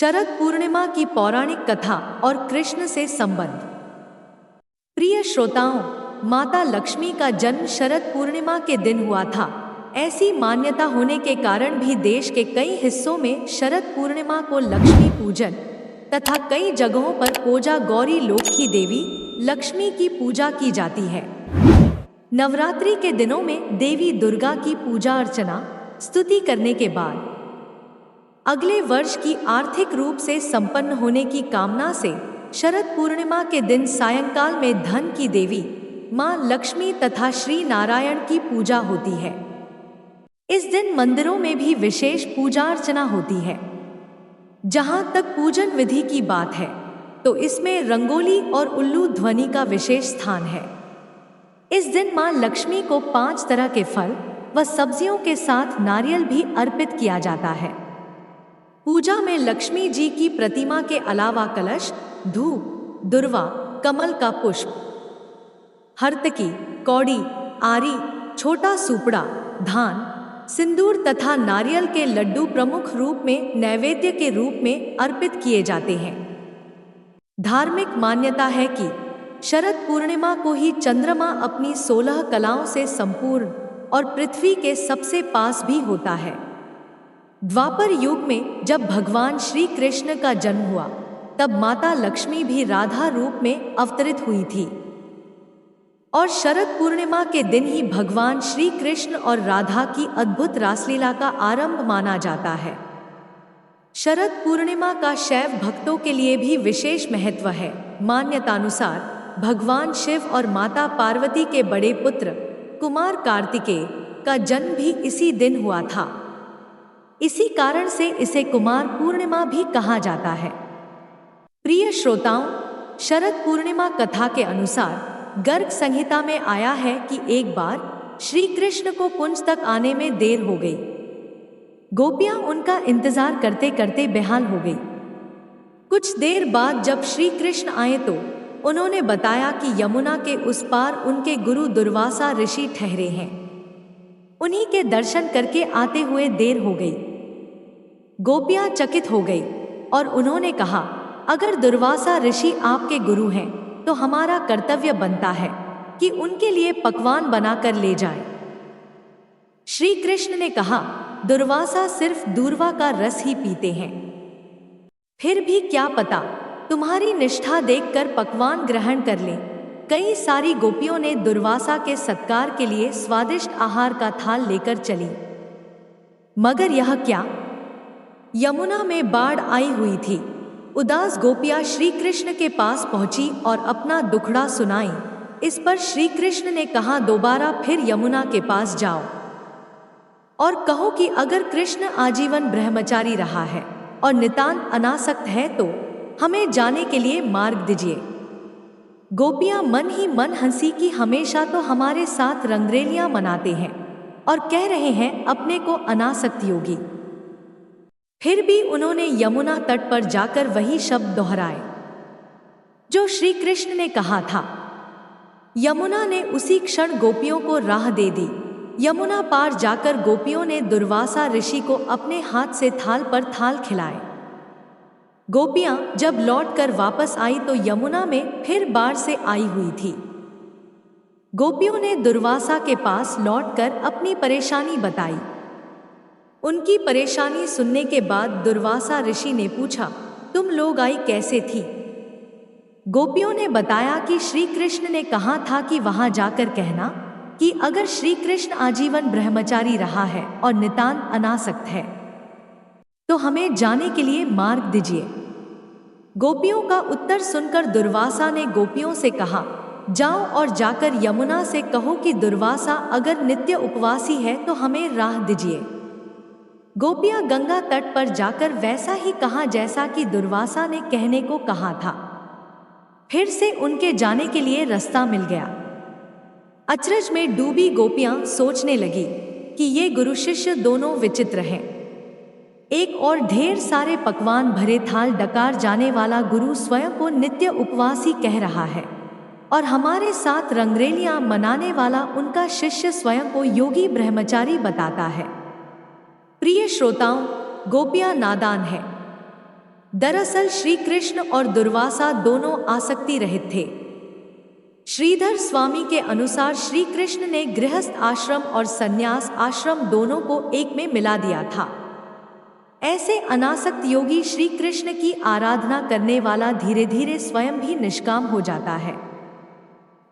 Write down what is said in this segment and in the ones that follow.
शरद पूर्णिमा की पौराणिक कथा और कृष्ण से संबंध। प्रिय श्रोताओं, माता लक्ष्मी का जन्म शरद पूर्णिमा के दिन हुआ था। ऐसी मान्यता होने के कारण भी देश के कई हिस्सों में शरद पूर्णिमा को लक्ष्मी पूजन तथा कई जगहों पर कोजा गौरी लोक की देवी लक्ष्मी की पूजा की जाती है। नवरात्रि के दिनों में देवी दुर्गा की पूजा अर्चना स्तुति करने के बाद अगले वर्ष की आर्थिक रूप से संपन्न होने की कामना से शरद पूर्णिमा के दिन सायंकाल में धन की देवी मां लक्ष्मी तथा श्री नारायण की पूजा होती है। इस दिन मंदिरों में भी विशेष पूजा अर्चना होती है। जहां तक पूजन विधि की बात है तो इसमें रंगोली और उल्लू ध्वनि का विशेष स्थान है। इस दिन मां लक्ष्मी को 5 तरह के फल व सब्जियों के साथ नारियल भी अर्पित किया जाता है। पूजा में लक्ष्मी जी की प्रतिमा के अलावा कलश, धूप, दुर्वा, कमल का पुष्प, हरतकी, कौड़ी, आरी, छोटा सुपड़ा, धान, सिंदूर तथा नारियल के लड्डू प्रमुख रूप में नैवेद्य के रूप में अर्पित किए जाते हैं। धार्मिक मान्यता है कि शरद पूर्णिमा को ही चंद्रमा अपनी 16 कलाओं से संपूर्ण और पृथ्वी के सबसे पास भी होता है। द्वापर युग में जब भगवान श्री कृष्ण का जन्म हुआ तब माता लक्ष्मी भी राधा रूप में अवतरित हुई थी और शरद पूर्णिमा के दिन ही भगवान श्री कृष्ण और राधा की अद्भुत रासलीला का आरंभ माना जाता है। शरद पूर्णिमा का शैव भक्तों के लिए भी विशेष महत्व है। मान्यतानुसार भगवान शिव और माता पार्वती के बड़े पुत्र कुमार कार्तिकेय का जन्म भी इसी दिन हुआ था। इसी कारण से इसे कुमार पूर्णिमा भी कहा जाता है। प्रिय श्रोताओं, शरद पूर्णिमा कथा के अनुसार गर्ग संहिता में आया है कि एक बार श्री कृष्ण को कुंज तक आने में देर हो गई। गोपियां उनका इंतजार करते करते बेहाल हो गई। कुछ देर बाद जब श्री कृष्ण आए तो उन्होंने बताया कि यमुना के उस पार उनके गुरु दुर्वासा ऋषि ठहरे हैं। उन्हीं के दर्शन करके आते हुए देर हो गई। गोपियां चकित हो गई और उन्होंने कहा, अगर दुर्वासा ऋषि आपके गुरु हैं तो हमारा कर्तव्य बनता है कि उनके लिए पकवान बनाकर ले जाएं। श्री कृष्ण ने कहा, दुर्वासा सिर्फ दूर्वा का रस ही पीते हैं। फिर भी क्या पता तुम्हारी निष्ठा देखकर पकवान ग्रहण कर लें। कई सारी गोपियों ने दुर्वासा के सत्कार के लिए स्वादिष्ट आहार का थाल लेकर चली। मगर यह क्या, यमुना में बाढ़ आई हुई थी। उदास गोपियां श्री कृष्ण के पास पहुंची और अपना दुखड़ा सुनाई। इस पर श्री कृष्ण ने कहा, दोबारा फिर यमुना के पास जाओ और कहो कि अगर कृष्ण आजीवन ब्रह्मचारी रहा है और नितांत अनासक्त है तो हमें जाने के लिए मार्ग दीजिए। गोपियां मन ही मन हंसी कि हमेशा तो हमारे साथ रंगरेलियां मनाते हैं और कह रहे हैं अपने को अनासक्त योगी। फिर भी उन्होंने यमुना तट पर जाकर वही शब्द दोहराए जो श्री कृष्ण ने कहा था। यमुना ने उसी क्षण गोपियों को राह दे दी। यमुना पार जाकर गोपियों ने दुर्वासा ऋषि को अपने हाथ से थाल पर थाल खिलाए। गोपियां जब लौटकर वापस आई तो यमुना में फिर बाढ़ से आई हुई थी। गोपियों ने दुर्वासा के पास लौटकर अपनी परेशानी बताई। उनकी परेशानी सुनने के बाद दुर्वासा ऋषि ने पूछा, तुम लोग आई कैसे थी? गोपियों ने बताया कि श्री कृष्ण ने कहा था कि वहां जाकर कहना कि अगर श्री कृष्ण आजीवन ब्रह्मचारी रहा है और नितांत अनासक्त है तो हमें जाने के लिए मार्ग दीजिए। गोपियों का उत्तर सुनकर दुर्वासा ने गोपियों से कहा, जाओ और जाकर यमुना से कहो कि दुर्वासा अगर नित्य उपवासी है तो हमें राह दीजिए। गोपियां गंगा तट पर जाकर वैसा ही कहा जैसा कि दुर्वासा ने कहने को कहा था। फिर से उनके जाने के लिए रास्ता मिल गया। अचरज में डूबी गोपियां सोचने लगी कि ये गुरु शिष्य दोनों विचित्र हैं। एक और ढेर सारे पकवान भरे थाल डकार जाने वाला गुरु स्वयं को नित्य उपवासी कह रहा है और हमारे साथ रंगरेलियां मनाने वाला उनका शिष्य स्वयं को योगी ब्रह्मचारी बताता है। प्रिय श्रोताओं, गोपियां नादान है। दरअसल श्री कृष्ण और दुर्वासा दोनों आसक्ति रहित थे। श्रीधर स्वामी के अनुसार श्री कृष्ण ने गृहस्थ आश्रम और संन्यास आश्रम दोनों को एक में मिला दिया था। ऐसे अनासक्त योगी श्री कृष्ण की आराधना करने वाला धीरे धीरे स्वयं भी निष्काम हो जाता है।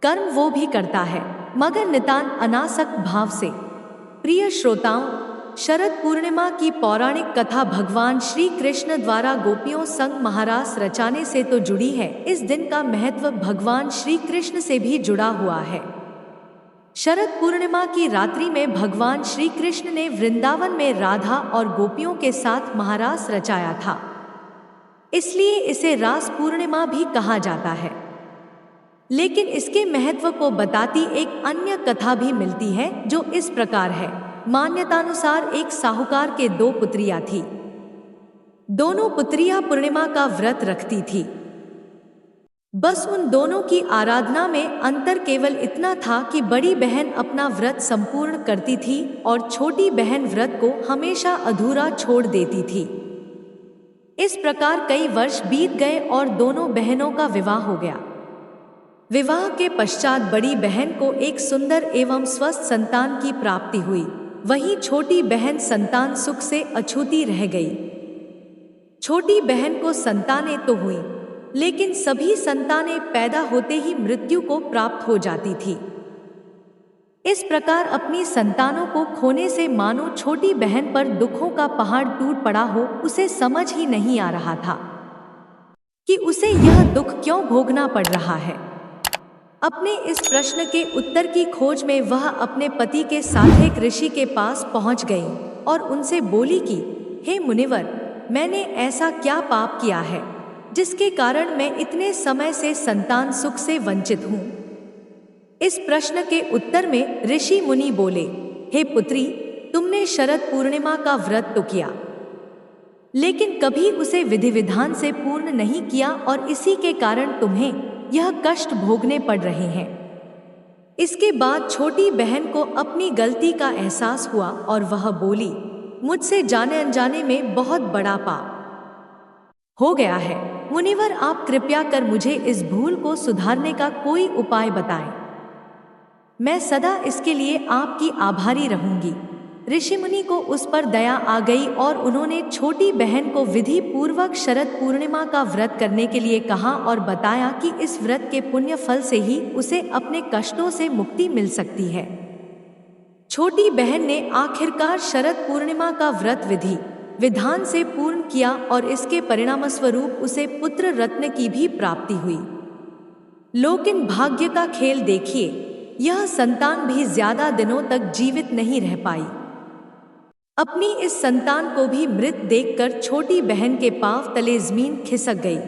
कर्म वो भी करता है मगर नितांत अनासक्त भाव से। प्रिय श्रोताओं, शरद पूर्णिमा की पौराणिक कथा भगवान श्री कृष्ण द्वारा गोपियों संग महारास रचाने से तो जुड़ी है, इस दिन का महत्व भगवान श्री कृष्ण से भी जुड़ा हुआ है। शरद पूर्णिमा की रात्रि में भगवान श्री कृष्ण ने वृंदावन में राधा और गोपियों के साथ महारास रचाया था, इसलिए इसे रास पूर्णिमा भी कहा जाता है। लेकिन इसके महत्व को बताती एक अन्य कथा भी मिलती है जो इस प्रकार है। मान्यतानुसार एक साहूकार के 2 पुत्रियां थी। दोनों पुत्रियां पूर्णिमा का व्रत रखती थी। बस उन दोनों की आराधना में अंतर केवल इतना था कि बड़ी बहन अपना व्रत संपूर्ण करती थी और छोटी बहन व्रत को हमेशा अधूरा छोड़ देती थी। इस प्रकार कई वर्ष बीत गए और दोनों बहनों का विवाह हो गया। विवाह के पश्चात बड़ी बहन को एक सुंदर एवं स्वस्थ संतान की प्राप्ति हुई, वहीं छोटी बहन संतान सुख से अछूती रह गई। छोटी बहन को संतानें तो हुई, लेकिन सभी संतानें पैदा होते ही मृत्यु को प्राप्त हो जाती थी। इस प्रकार अपनी संतानों को खोने से मानो छोटी बहन पर दुखों का पहाड़ टूट पड़ा हो। उसे समझ ही नहीं आ रहा था कि उसे यह दुख क्यों भोगना पड़ रहा है। अपने इस प्रश्न के उत्तर की खोज में वह अपने पति के साथ एक ऋषि के पास पहुंच गई और उनसे बोली कि हे मुनिवर, मैंने ऐसा क्या पाप किया है जिसके कारण मैं इतने समय से संतान सुख से वंचित हूँ। इस प्रश्न के उत्तर में ऋषि मुनि बोले, हे पुत्री, तुमने शरद पूर्णिमा का व्रत तो किया, लेकिन कभी उसे विधि विधान से पूर्ण नहीं किया और इसी के कारण तुम्हें यह कष्ट भोगने पड़ रहे हैं। इसके बाद छोटी बहन को अपनी गलती का एहसास हुआ और वह बोली, मुझसे जाने अनजाने में बहुत बड़ा पाप हो गया है। मुनिवर, आप कृपया कर मुझे इस भूल को सुधारने का कोई उपाय बताएं। मैं सदा इसके लिए आपकी आभारी रहूंगी। ऋषि मुनि को उस पर दया आ गई और उन्होंने छोटी बहन को विधि पूर्वक शरद पूर्णिमा का व्रत करने के लिए कहा और बताया कि इस व्रत के पुण्य फल से ही उसे अपने कष्टों से मुक्ति मिल सकती है। छोटी बहन ने आखिरकार शरद पूर्णिमा का व्रत विधि विधान से पूर्ण किया और इसके परिणामस्वरूप उसे पुत्र रत्न की भी प्राप्ति हुई। लेकिन भाग्य का खेल देखिए, यह संतान भी ज्यादा दिनों तक जीवित नहीं रह पाई। अपनी इस संतान को भी मृत देखकर छोटी बहन के पांव तले जमीन खिसक गई।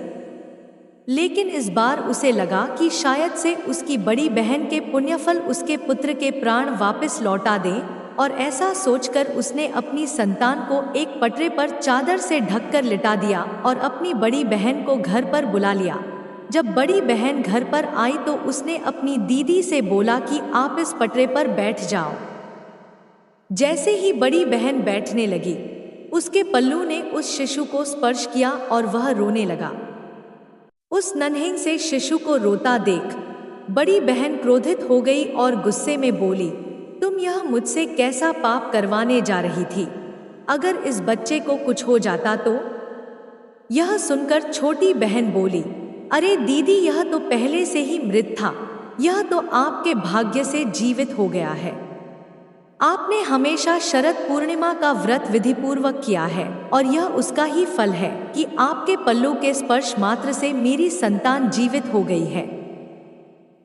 लेकिन इस बार उसे लगा कि शायद से उसकी बड़ी बहन के पुण्यफल उसके पुत्र के प्राण वापस लौटा दें, और ऐसा सोचकर उसने अपनी संतान को एक पटरे पर चादर से ढककर लिटा दिया और अपनी बड़ी बहन को घर पर बुला लिया। जब बड़ी बहन घर पर आई तो उसने अपनी दीदी से बोला कि आप इस पटरे पर बैठ जाओ। जैसे ही बड़ी बहन बैठने लगी, उसके पल्लू ने उस शिशु को स्पर्श किया और वह रोने लगा। उस नन्हे से शिशु को रोता देख बड़ी बहन क्रोधित हो गई और गुस्से में बोली, तुम यह मुझसे कैसा पाप करवाने जा रही थी? अगर इस बच्चे को कुछ हो जाता तो? यह सुनकर छोटी बहन बोली, अरे दीदी, यह तो पहले से ही मृत था। यह तो आपके भाग्य से जीवित हो गया है। आपने हमेशा शरद पूर्णिमा का व्रत विधिपूर्वक किया है और यह उसका ही फल है कि आपके पल्लू के स्पर्श मात्र से मेरी संतान जीवित हो गई है।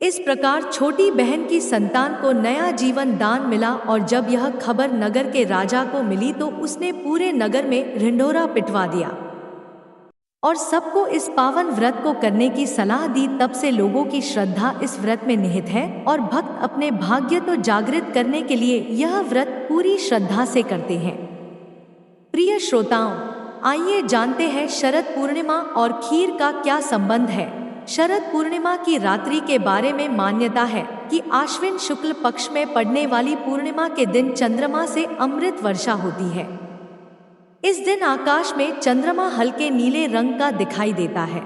इस प्रकार छोटी बहन की संतान को नया जीवन दान मिला और जब यह खबर नगर के राजा को मिली तो उसने पूरे नगर में ढिंढोरा पिटवा दिया और सबको इस पावन व्रत को करने की सलाह दी। तब से लोगों की श्रद्धा इस व्रत में निहित है और भक्त अपने भाग्य को जागृत करने के लिए यह व्रत पूरी श्रद्धा से करते हैं। प्रिय श्रोताओं, आइए जानते हैं शरद पूर्णिमा और खीर का क्या संबंध है। शरद पूर्णिमा की रात्रि के बारे में मान्यता है कि आश्विन शुक्ल पक्ष में पड़ने वाली पूर्णिमा के दिन चंद्रमा से अमृत वर्षा होती है। इस दिन आकाश में चंद्रमा हल्के नीले रंग का दिखाई देता है।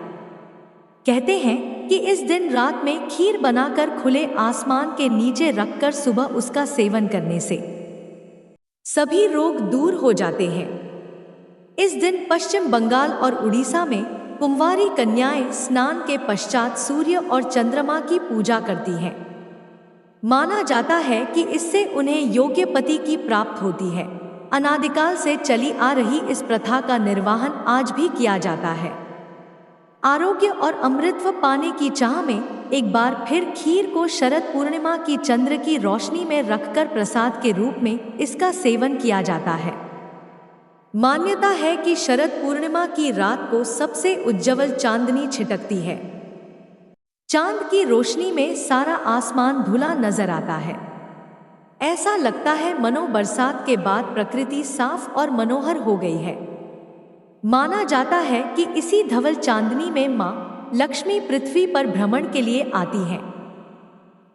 कहते हैं कि इस दिन रात में खीर बनाकर खुले आसमान के नीचे रखकर सुबह उसका सेवन करने से सभी रोग दूर हो जाते हैं। इस दिन पश्चिम बंगाल और उड़ीसा में कुंवारी कन्याएं स्नान के पश्चात सूर्य और चंद्रमा की पूजा करती हैं। माना जाता है कि इससे उन्हें योग्य पति की प्राप्त होती है। अनादिकाल से चली आ रही इस प्रथा का निर्वहन आज भी किया जाता है। आरोग्य और अमृतत्व पाने की चाह में एक बार फिर खीर को शरद पूर्णिमा की चंद्र की रोशनी में रखकर प्रसाद के रूप में इसका सेवन किया जाता है। मान्यता है कि शरद पूर्णिमा की रात को सबसे उज्ज्वल चांदनी छिटकती है। चांद की रोशनी में सारा आसमान धुला नजर आता है। ऐसा लगता है मानो बरसात के बाद प्रकृति साफ और मनोहर हो गई है। माना जाता है कि इसी धवल चांदनी में मां लक्ष्मी पृथ्वी पर भ्रमण के लिए आती हैं।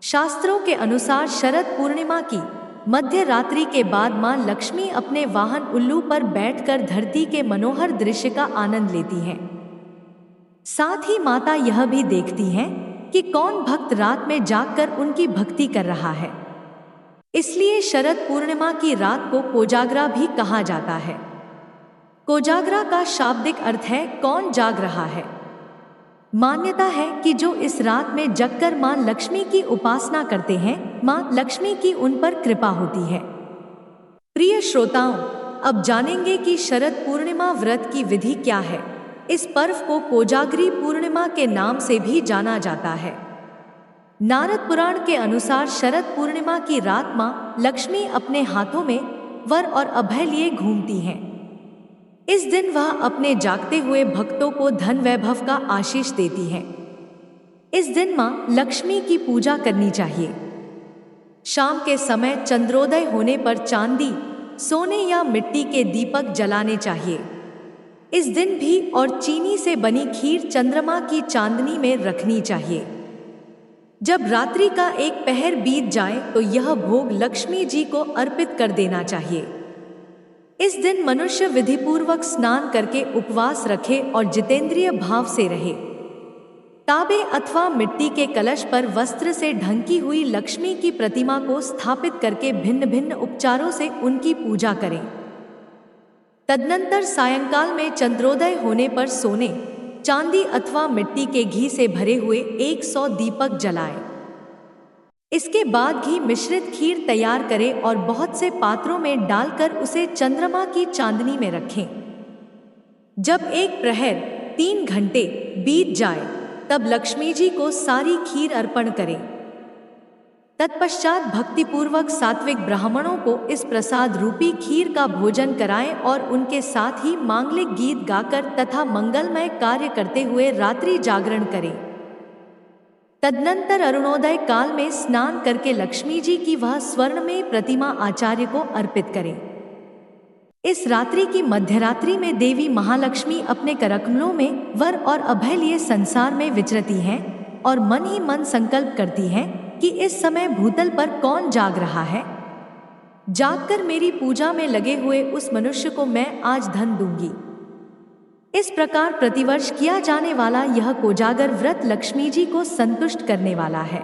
शास्त्रों के अनुसार शरद पूर्णिमा की मध्य रात्रि के बाद मां लक्ष्मी अपने वाहन उल्लू पर बैठकर धरती के मनोहर दृश्य का आनंद लेती हैं। साथ ही माता यह भी देखती हैं कि कौन भक्त रात में जागकर उनकी भक्ति कर रहा है। इसलिए शरद पूर्णिमा की रात को कोजागरा भी कहा जाता है। कोजागरा का शाब्दिक अर्थ है कौन जाग रहा है। मान्यता है कि जो इस रात में जगकर मां लक्ष्मी की उपासना करते हैं, मां लक्ष्मी की उन पर कृपा होती है। प्रिय श्रोताओं, अब जानेंगे कि शरद पूर्णिमा व्रत की विधि क्या है। इस पर्व को कोजागरी पूर्णिमा के नाम से भी जाना जाता है। नारद पुराण के अनुसार शरद पूर्णिमा की रात मां लक्ष्मी अपने हाथों में वर और अभय लिए घूमती हैं। इस दिन वह अपने जागते हुए भक्तों को धन वैभव का आशीष देती हैं। इस दिन मां लक्ष्मी की पूजा करनी चाहिए। शाम के समय चंद्रोदय होने पर चांदी, सोने या मिट्टी के दीपक जलाने चाहिए। इस दिन भी और चीनी से बनी खीर चंद्रमा की चांदनी में रखनी चाहिए। जब रात्रि का एक पहर बीत जाए तो यह भोग लक्ष्मी जी को अर्पित कर देना चाहिए। इस दिन मनुष्य विधिपूर्वक स्नान करके उपवास रखे और जितेंद्रिय भाव से रहे। तांबे अथवा मिट्टी के कलश पर वस्त्र से ढंकी हुई लक्ष्मी की प्रतिमा को स्थापित करके भिन्न भिन्न उपचारों से उनकी पूजा करें। तदनंतर सायंकाल में चंद्रोदय होने पर सोने, चांदी अथवा मिट्टी के घी से भरे हुए 100 दीपक जलाएं। इसके बाद घी मिश्रित खीर तैयार करें और बहुत से पात्रों में डालकर उसे चंद्रमा की चांदनी में रखें। जब एक प्रहर 3 घंटे बीत जाए तब लक्ष्मी जी को सारी खीर अर्पण करें। तत्पश्चात भक्तिपूर्वक सात्विक ब्राह्मणों को इस प्रसाद रूपी खीर का भोजन कराएं और उनके साथ ही मांगलिक गीत गाकर तथा मंगलमय कार्य करते हुए रात्रि जागरण करें। तदनंतर अरुणोदय काल में स्नान करके लक्ष्मी जी की वह स्वर्णमय प्रतिमा आचार्य को अर्पित करें। इस रात्रि की मध्यरात्रि में देवी महालक्ष्मी अपने करकमलों में वर और अभय लिए संसार में विचरती हैं और मन ही मन संकल्प करती हैं कि इस समय भूतल पर कौन जाग रहा है। जागकर मेरी पूजा में लगे हुए उस मनुष्य को मैं आज धन दूंगी। इस प्रकार प्रतिवर्ष किया जाने वाला यह कोजागर व्रत लक्ष्मी जी को संतुष्ट करने वाला है।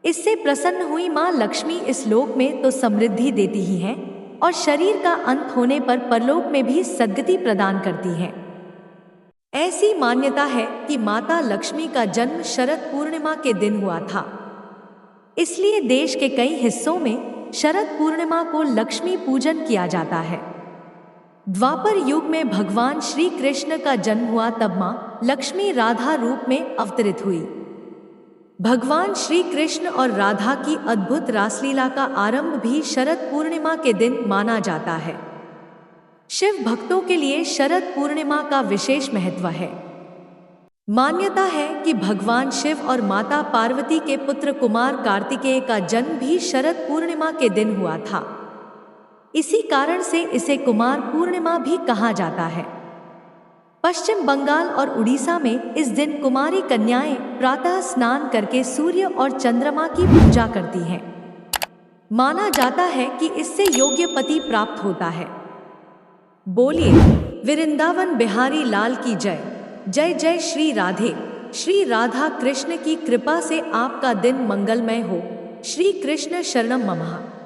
इससे प्रसन्न हुई मां लक्ष्मी इस लोक में तो समृद्धि देती ही हैं और शरीर का अंत होने पर परलोक में भी सद्गति प्रदान करती हैं। ऐसी मान्यता है कि माता लक्ष्मी का जन्म शरद पूर्णिमा के दिन हुआ था। इसलिए देश के कई हिस्सों में शरद पूर्णिमा को लक्ष्मी पूजन किया जाता है। द्वापर युग में भगवान श्री कृष्ण का जन्म हुआ तब मां लक्ष्मी राधा रूप में अवतरित हुई। भगवान श्री कृष्ण और राधा की अद्भुत रासलीला का आरंभ भी शरद पूर्णिमा के दिन माना जाता है। शिव भक्तों के लिए शरद पूर्णिमा का विशेष महत्व है। मान्यता है कि भगवान शिव और माता पार्वती के पुत्र कुमार कार्तिकेय का जन्म भी शरद पूर्णिमा के दिन हुआ था। इसी कारण से इसे कुमार पूर्णिमा भी कहा जाता है। पश्चिम बंगाल और उड़ीसा में इस दिन कुमारी कन्याएं प्रातः स्नान करके सूर्य और चंद्रमा की पूजा करती हैं। माना जाता है कि इससे योग्य पति प्राप्त होता है। बोलिए वृंदावन बिहारी लाल की जय। जय जय श्री राधे। श्री राधा कृष्ण की कृपा से आपका दिन मंगलमय हो। श्री कृष्ण शरणम मम।